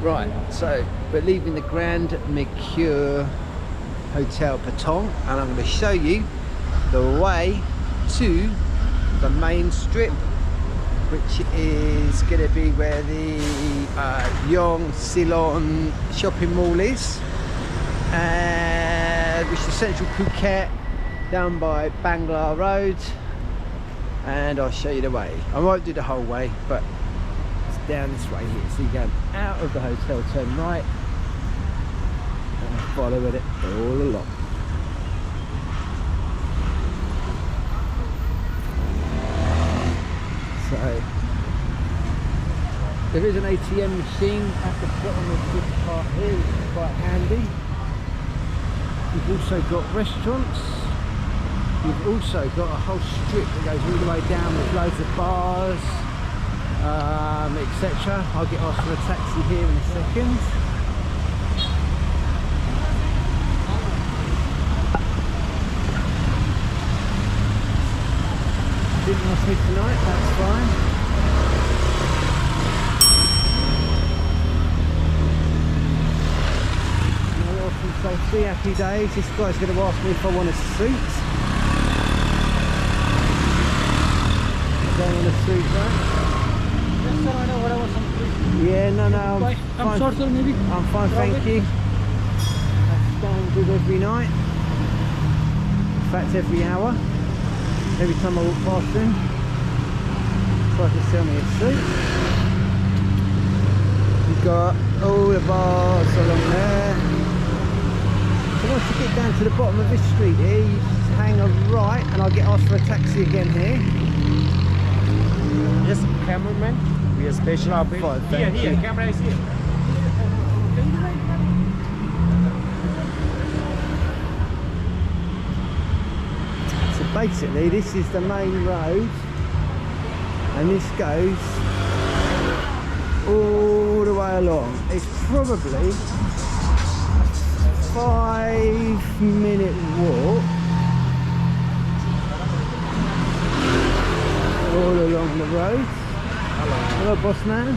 Right, so we're leaving the Grand Mercure Hotel Patong, and I'm going to show you the way to the main strip, which is going to be where the Jungceylon shopping mall is, which is central Phuket, down by Bangla Road, and I'll show you the way. I won't do the whole way, but down this way here. So you go out of the hotel, turn right, and follow it all along. So there is an ATM machine at the bottom of this part here, which is quite handy. You've also got restaurants. You've also got a whole strip that goes all the way down with loads of bars, etc. I'll get asked for a taxi here in a second. Didn't ask me tonight, that's fine. No health and safety, happy days. This guy's going to ask me if I want a suit. I don't want a suit, right? Yes, sir, I know what I was saying. Yeah, no, I'm fine. Short, sir, maybe? I'm fine, thank you. That's standard every night. In fact, every hour. Every time I walk past him, try to sell me a suit. We've got all the bars along there. So once you get down to the bottom of this street here, you just hang a right, and I'll get asked for a taxi again here. Yes, cameraman. We are special operation. Here, camera is here. So basically, this is the main road, and this goes all the way along. It's probably a 5-minute walk all along the road. Hello, boss man.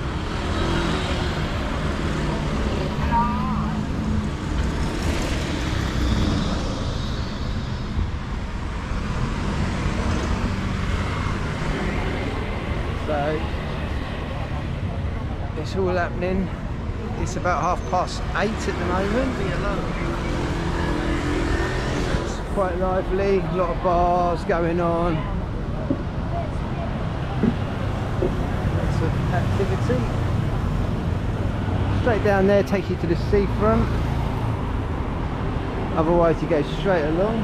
So it's all happening. It's about 8:30 at the moment. It's quite lively, a lot of bars going on. Activity. Straight down there takes you to the seafront, otherwise you go straight along.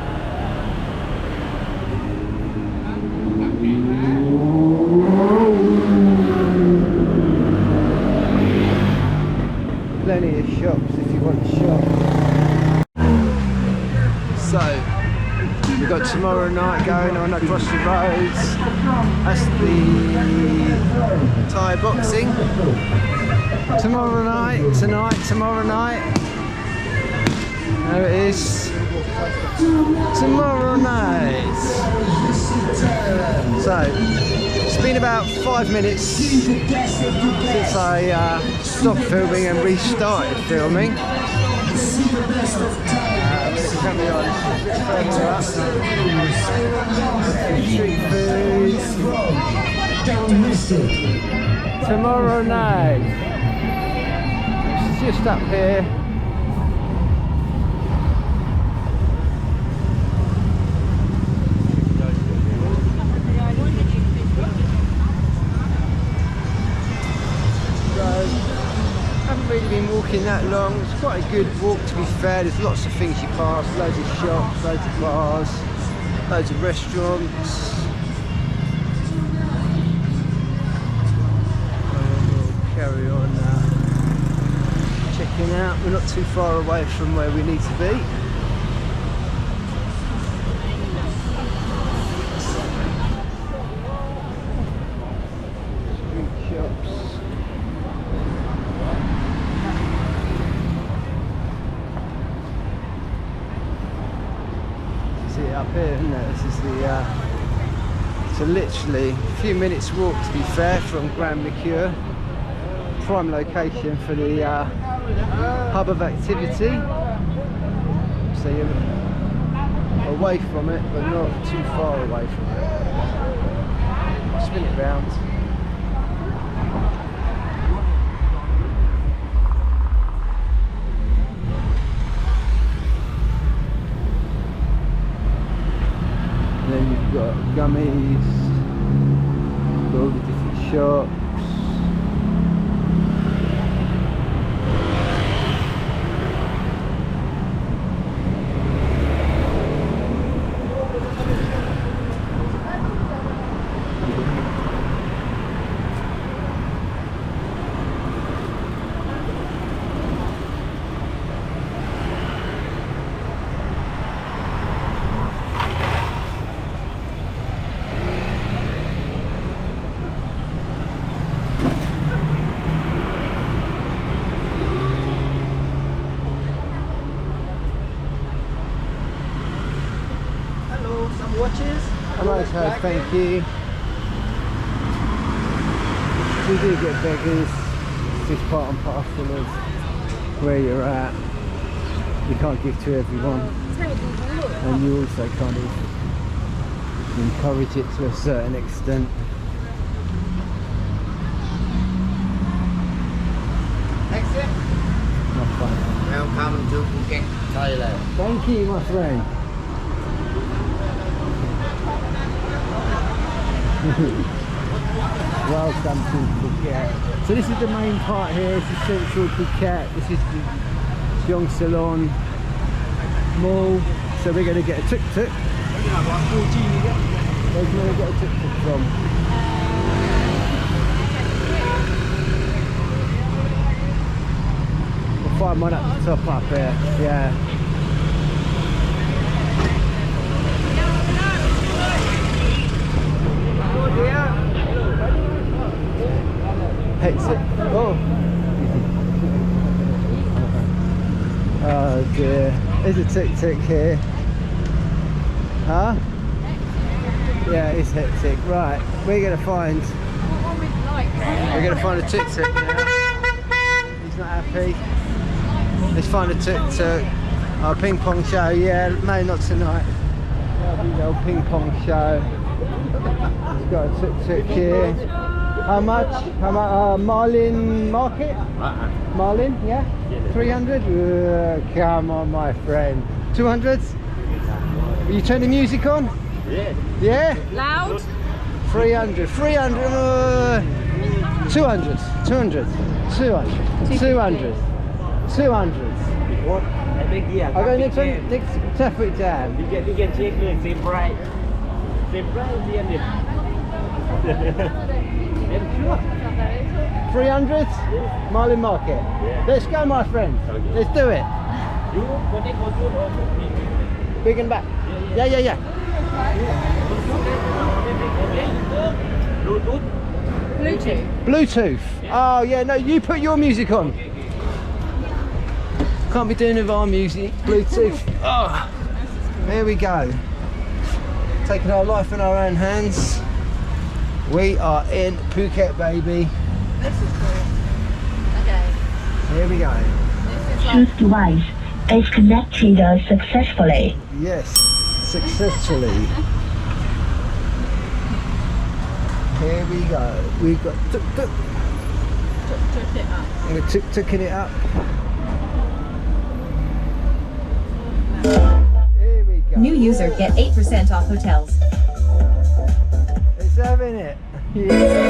Plenty of shops if you want to shop. So we've got tomorrow night going on across the roads. That's the Thai boxing. Tomorrow night. There it is. Tomorrow night. So it's been about 5 minutes since I stopped filming and restarted filming. Coming on a bit further up. Street food. Tomorrow night. It's just up here. Really been walking that long. It's quite a good walk, to be fair. There's lots of things you pass, loads of shops, loads of bars, loads of restaurants. And we'll carry on checking out. We're not too far away from where we need to be. Street shops. Up here, isn't it? This is the so literally a few minutes walk, to be fair, from Grand Mercure. prime location for the hub of activity. So you're away from it, but not too far away from it. Spin it round. Then you've got gummies, got all the different shops. Watches? I'm okay, thank you. We do get beggars. It's just part and parcel of where you're at. You can't give to everyone, and you also kind of encourage it to a certain extent. Exit. Not fun. Welcome to Phuket, Thailand. Thank you, my friend. Welcome to Phuket. So this is the main part here. This is central Phuket. This is the Jungceylon Mall. So we're going to get a tuk-tuk. Where's where we get a tuk-tuk from? We'll find one at the top up here. Yeah. Hectic. Oh. Oh dear. There's a tuk-tuk here. Huh? Yeah, it's hectic. Right, we're gonna find a tuk-tuk now. He's not happy. Let's find a tuk-tuk. Oh, ping pong show, yeah, no, not tonight. That'll be the old ping pong show. He's got a tuk-tuk here. How much? Marlin Market? Marlin, yeah? 300? Come on, my friend. 200? Are you turning music on? Yeah. Yeah? Loud? 300. 300. 200. 200. 200. 200. 200. What? I think yeah. I go next one. Next traffic jam. You can check the same price. Same price, yeah. 300? Marlin Market. Yeah. Let's go, my friend. Okay. Let's do it. You connect Bluetooth or Big and back. Yeah. Bluetooth? Bluetooth. Oh yeah, no, you put your music on. Can't be doing with our music. Bluetooth. Oh, there we go. Taking our life in our own hands. We are in Phuket, baby. This is cool. Okay. Here we go. Choose device is connected successfully. Yes, successfully. Here we go. We've got tuk-tuk. Tuk-tuk it up. We're tuk-tuking it up. Here we go. New user get 8% off hotels. It's having it. Yeah.